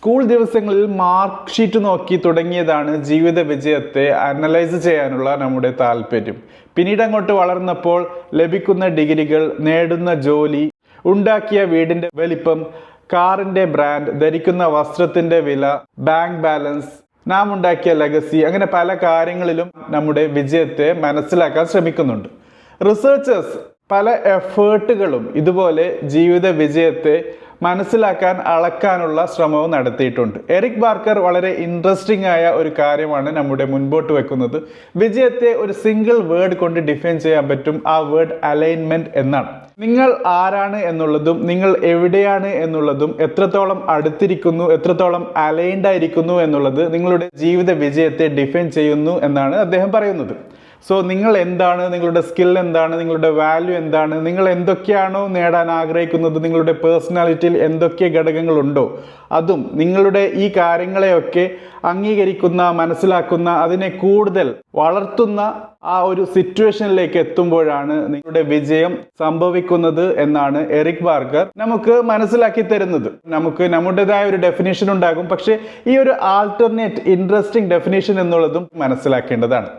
School ദിവസങ്ങളിൽ mark sheet നോക്കി തുടങ്ങിയതാണ് ജീവിത വിജയത്തെ അനലൈസ് ചെയ്യാനുള്ള നമ്മുടെ താല്പര്യം. പിന്നീട് അങ്ങോട്ട് വളർന്നപ്പോൾ ലഭിക്കുന്ന ഡിഗ്രികൾ, നേടുന്ന ജോലി, ഉണ്ടാക്കിയ വീടിന്റെ വലിപ്പം, കാറിന്റെ ബ്രാൻഡ്, ധരിക്കുന്ന വസ്ത്രത്തിന്റെ വില, ബാങ്ക് ബാലൻസ്, നാം ഉണ്ടാക്കിയ ലെഗസി, അങ്ങനെ പല കാര്യങ്ങളിലും നമ്മുടെ വിജയത്തെ മനസ്സിലാക്കാൻ ശ്രമിക്കുന്നുണ്ട്. റിസർച്ചേഴ്സ് പല എഫേർട്ടുകളും ഇതുപോലെ ജീവിത വിജയത്തെ മനസ്സിലാക്കാൻ, അളക്കാനുള്ള ശ്രമവും നടത്തിയിട്ടുണ്ട്. എറിക് ബാർക്കർ വളരെ ഇൻട്രസ്റ്റിംഗ് ആയ ഒരു കാര്യമാണ് നമ്മുടെ മുൻപോട്ട് വെക്കുന്നത്. വിജയത്തെ ഒരു സിംഗിൾ വേർഡ് കൊണ്ട് ഡിഫൈൻ ചെയ്യാൻ പറ്റും. ആ വേർഡ് അലൈൻമെന്റ് എന്നാണ്. നിങ്ങൾ ആരാണ് എന്നുള്ളതും നിങ്ങൾ എവിടെയാണ് എന്നുള്ളതും എത്രത്തോളം അടുത്തിരിക്കുന്നു, എത്രത്തോളം അലൈൻഡ് ആയിരിക്കുന്നു എന്നുള്ളത് നിങ്ങളുടെ ജീവിത വിജയത്തെ ഡിഫൈൻ ചെയ്യുന്നു എന്നാണ് അദ്ദേഹം പറയുന്നത്. സോ നിങ്ങൾ എന്താണ്, നിങ്ങളുടെ സ്കിൽ എന്താണ്, നിങ്ങളുടെ വാല്യൂ എന്താണ്, നിങ്ങൾ എന്തൊക്കെയാണോ നേടാൻ ആഗ്രഹിക്കുന്നത്, നിങ്ങളുടെ പേഴ്സണാലിറ്റിയിൽ എന്തൊക്കെ ഘടകങ്ങളുണ്ടോ അതും നിങ്ങളുടെ ഈ കാര്യങ്ങളെയൊക്കെ അംഗീകരിക്കുന്ന, മനസ്സിലാക്കുന്ന, അതിനെ കൂടുതൽ വളർത്തുന്ന ആ ഒരു സിറ്റുവേഷനിലേക്ക് എത്തുമ്പോഴാണ് നിങ്ങളുടെ വിജയം സംഭവിക്കുന്നത് എന്നാണ് എറിക് ബാർക്കർ നമുക്ക് മനസ്സിലാക്കി തരുന്നത്. നമുക്ക് നമ്മുടേതായ ഒരു ഡെഫിനേഷൻ ഉണ്ടാകും, പക്ഷേ ഈ ഒരു ആൾട്ടർനേറ്റ് ഇൻട്രസ്റ്റിംഗ് ഡെഫിനേഷൻ എന്നുള്ളതും മനസ്സിലാക്കേണ്ടതാണ്.